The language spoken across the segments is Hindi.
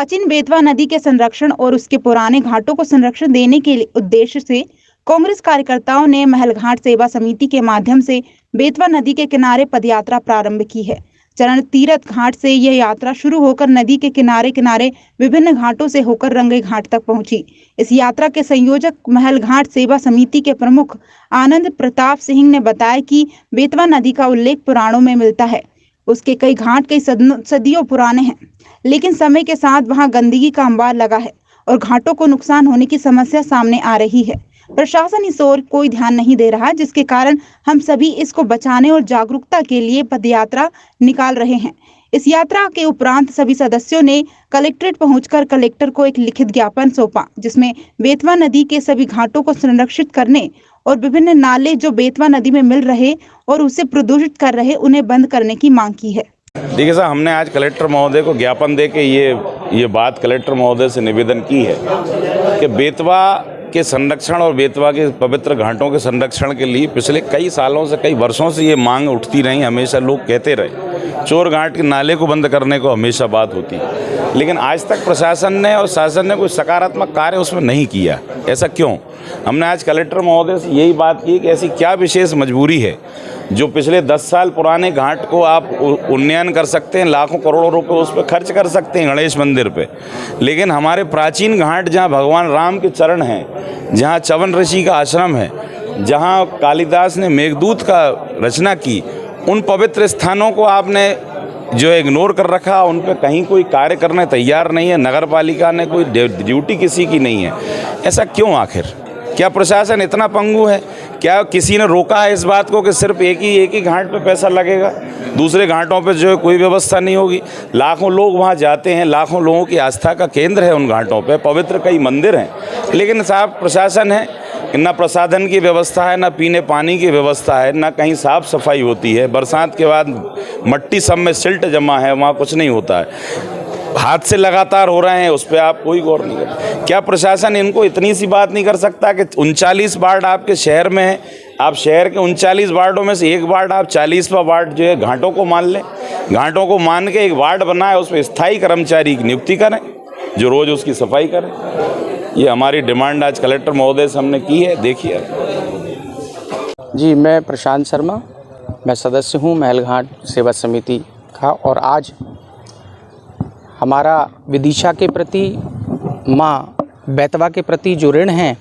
प्राचीन बेतवा नदी के संरक्षण और उसके पुराने घाटों को संरक्षण देने के उद्देश्य से कांग्रेस कार्यकर्ताओं ने महलघाट सेवा समिति के माध्यम से बेतवा नदी के किनारे पदयात्रा प्रारंभ की है। चरण तीर्थ घाट से यह यात्रा शुरू होकर नदी के किनारे किनारे विभिन्न घाटों से होकर रंगे घाट तक पहुंची। इस यात्रा के संयोजक महलघाट सेवा समिति के प्रमुख आनंद प्रताप सिंह ने बताया कि बेतवा नदी का उल्लेख पुराणों में मिलता है। उसके कई घाट कई सदियों पुराने हैं, लेकिन समय के साथ वहां गंदगी का अंबार लगा है और घाटों को नुकसान होने की समस्या सामने आ रही है। प्रशासन इस ओर कोई ध्यान नहीं दे रहा, जिसके कारण हम सभी इसको बचाने और जागरूकता के लिए पदयात्रा निकाल रहे हैं। इस यात्रा के उपरांत सभी सदस्यों ने कलेक्ट्रेट पहुंचकर कलेक्टर को एक लिखित ज्ञापन सौंपा, जिसमें बेतवा नदी के सभी घाटों को संरक्षित करने और विभिन्न नाले जो बेतवा नदी में मिल रहे और उसे प्रदूषित कर रहे उन्हें बंद करने की मांग की है। देखिए साहब, हमने आज कलेक्टर महोदय को ज्ञापन दे के ये बात कलेक्टर महोदय से निवेदन की है कि बेतवा के संरक्षण और बेतवा के पवित्र घाटों के संरक्षण के लिए पिछले कई सालों से कई वर्षों से ये मांग उठती रही। हमेशा लोग कहते रहे चोर घाट के नाले को बंद करने को हमेशा बात होती है, लेकिन आज तक प्रशासन ने और शासन ने कोई सकारात्मक कार्य उसमें नहीं किया। ऐसा क्यों? हमने आज कलेक्टर महोदय से यही बात की कि ऐसी क्या विशेष मजबूरी है जो पिछले 10 साल पुराने घाट को आप उन्नयन कर सकते हैं, लाखों करोड़ों रुपए उस पर खर्च कर सकते हैं गणेश मंदिर पे, लेकिन हमारे प्राचीन घाट जहाँ भगवान राम के चरण हैं, जहाँ च्यवन ऋषि का आश्रम है, जहाँ कालिदास ने मेघदूत का रचना की, उन पवित्र स्थानों को आपने जो इग्नोर कर रखा, उन पर कहीं कोई कार्य करने तैयार नहीं है। नगर पालिका ने कोई ड्यूटी किसी की नहीं है। ऐसा क्यों आखिर? क्या प्रशासन इतना पंगु है? क्या किसी ने रोका है इस बात को कि सिर्फ एक ही घाट पे पैसा लगेगा, दूसरे घाटों पे जो है कोई व्यवस्था नहीं होगी? लाखों लोग वहाँ जाते हैं, लाखों लोगों की आस्था का केंद्र है उन घाटों पे, पवित्र कई मंदिर हैं, लेकिन साहब प्रशासन है ना, प्रसाधन की व्यवस्था है, ना पीने पानी की व्यवस्था है, ना कहीं साफ़ सफाई होती है। बरसात के बाद मट्टी सब में सिल्ट जमा है, वहाँ कुछ नहीं होता है। हादसे लगातार हो रहे हैं, उस पर आप कोई गौर नहीं करते। क्या प्रशासन इनको इतनी सी बात नहीं कर सकता कि 39 वार्ड आपके शहर में है, आप शहर के 39 वार्डों में से एक वार्ड आप 40वां वार्ड जो है घाटों को मान लें, घाटों को मान के एक वार्ड बनाए, उसमें स्थायी कर्मचारी की नियुक्ति करें जो रोज़ उसकी सफाई करें। ये हमारी डिमांड आज कलेक्टर महोदय से हमने की है। देखिए जी, मैं प्रशांत शर्मा, मैं सदस्य हूँ महलघाट सेवा समिति का, और आज हमारा विदिशा के प्रति, माँ बेतवा के प्रति जो ऋण है,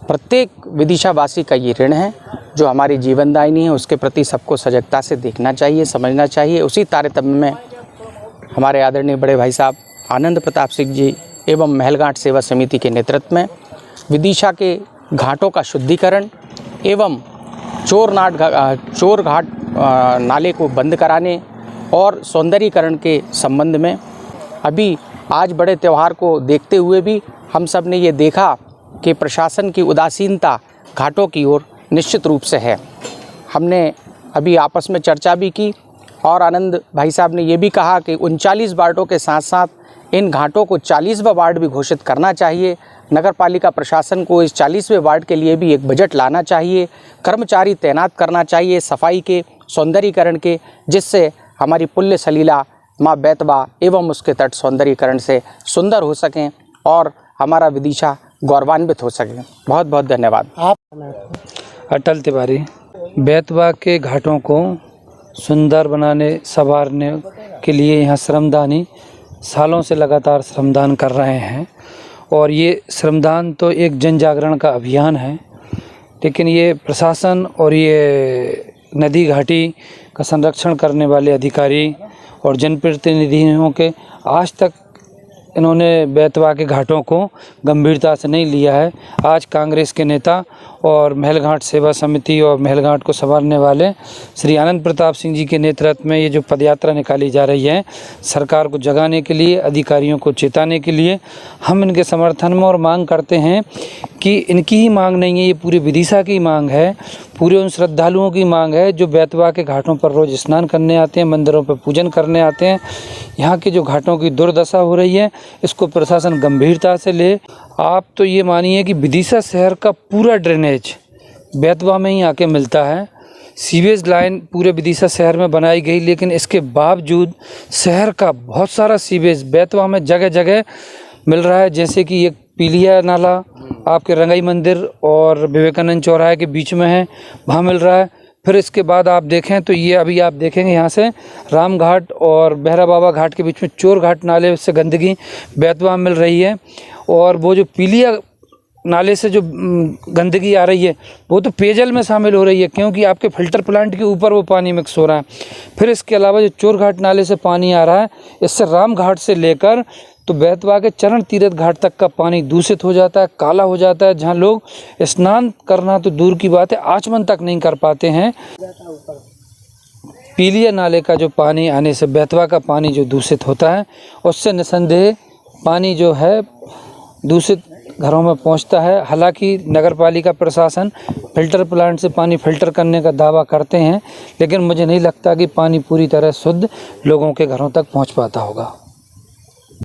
प्रत्येक विदिशावासी का ये ऋण है जो हमारी जीवनदायिनी है, उसके प्रति सबको सजगता से देखना चाहिए, समझना चाहिए। उसी तारतम्य में हमारे आदरणीय बड़े भाई साहब आनंद प्रताप सिंह जी एवं महलघाट सेवा समिति के नेतृत्व में विदिशा के घाटों का शुद्धिकरण एवं चोर घाट नाले को बंद कराने और सौंदर्यीकरण के संबंध में अभी आज बड़े त्यौहार को देखते हुए भी हम सब ने ये देखा कि प्रशासन की उदासीनता घाटों की ओर निश्चित रूप से है। हमने अभी आपस में चर्चा भी की और आनंद भाई साहब ने ये भी कहा कि 39 वार्डों के साथ साथ इन घाटों को 40वां वार्ड भी घोषित करना चाहिए। नगर पालिका प्रशासन को इस 40वें वार्ड के लिए भी एक बजट लाना चाहिए, कर्मचारी तैनात करना चाहिए सफाई के, सौंदर्यीकरण के, जिससे हमारी पुण्य सलीला माँ बेतवा एवं उसके तट सौंदर्यीकरण से सुंदर हो सकें और हमारा विदिशा गौरवान्वित हो सके। बहुत बहुत धन्यवाद। आप अटल तिवारी, बेतवा के घाटों को सुंदर बनाने संवारने के लिए यहाँ श्रमदानी सालों से लगातार श्रमदान कर रहे हैं, और ये श्रमदान तो एक जन जागरण का अभियान है, लेकिन ये प्रशासन और ये नदी घाटी का संरक्षण करने वाले अधिकारी और जनप्रतिनिधियों के आज तक इन्होंने बेतवा के घाटों को गंभीरता से नहीं लिया है। आज कांग्रेस के नेता और महलघाट सेवा समिति और महलघाट को संभालने वाले श्री आनंद प्रताप सिंह जी के नेतृत्व में ये जो पदयात्रा निकाली जा रही है, सरकार को जगाने के लिए, अधिकारियों को चेताने के लिए, हम इनके समर्थन में और मांग करते हैं कि इनकी ही मांग नहीं है, ये पूरी विदिशा की मांग है, पूरे उन श्रद्धालुओं की मांग है जो बेतवा के घाटों पर रोज़ स्नान करने आते हैं, मंदिरों पर पूजन करने आते हैं। यहाँ के जो घाटों की दुर्दशा हो रही है, इसको प्रशासन गंभीरता से ले। आप तो ये मानिए कि विदिशा शहर का पूरा ड्रेनेज बेतवा में ही आके मिलता है, सीवेज लाइन पूरे विदिशा शहर में बनाई गई, लेकिन इसके बावजूद शहर का बहुत सारा सीवेज बेतवा में जगह जगह मिल रहा है। जैसे कि एक पीलिया नाला आपके रंगाई मंदिर और विवेकानंद चौराहे के बीच में है, वहाँ मिल रहा है। फिर इसके बाद आप देखें तो ये अभी आप देखेंगे यहाँ से राम घाट और बहरा बाबा घाट के बीच में चोर घाट नाले से गंदगी बेतवा मिल रही है। और वो जो पीलिया नाले से जो गंदगी आ रही है वो तो पेयजल में शामिल हो रही है, क्योंकि आपके फिल्टर प्लांट के ऊपर वो पानी मिक्स हो रहा है। फिर इसके अलावा जो चोर घाट नाले से पानी आ रहा है, इससे राम घाट से लेकर तो बेतवा के चरण तीर्थ घाट तक का पानी दूषित हो जाता है, काला हो जाता है, जहाँ लोग स्नान करना तो दूर की बात है, आचमन तक नहीं कर पाते हैं। पीलिया नाले का जो पानी आने से बेतवा का पानी जो दूषित होता है, उससे निसंदेह पानी जो है दूषित घरों में पहुंचता है। हालांकि नगर पालिका प्रशासन फिल्टर प्लांट से पानी फिल्टर करने का दावा करते हैं, लेकिन मुझे नहीं लगता कि पानी पूरी तरह शुद्ध लोगों के घरों तक पहुंच पाता होगा।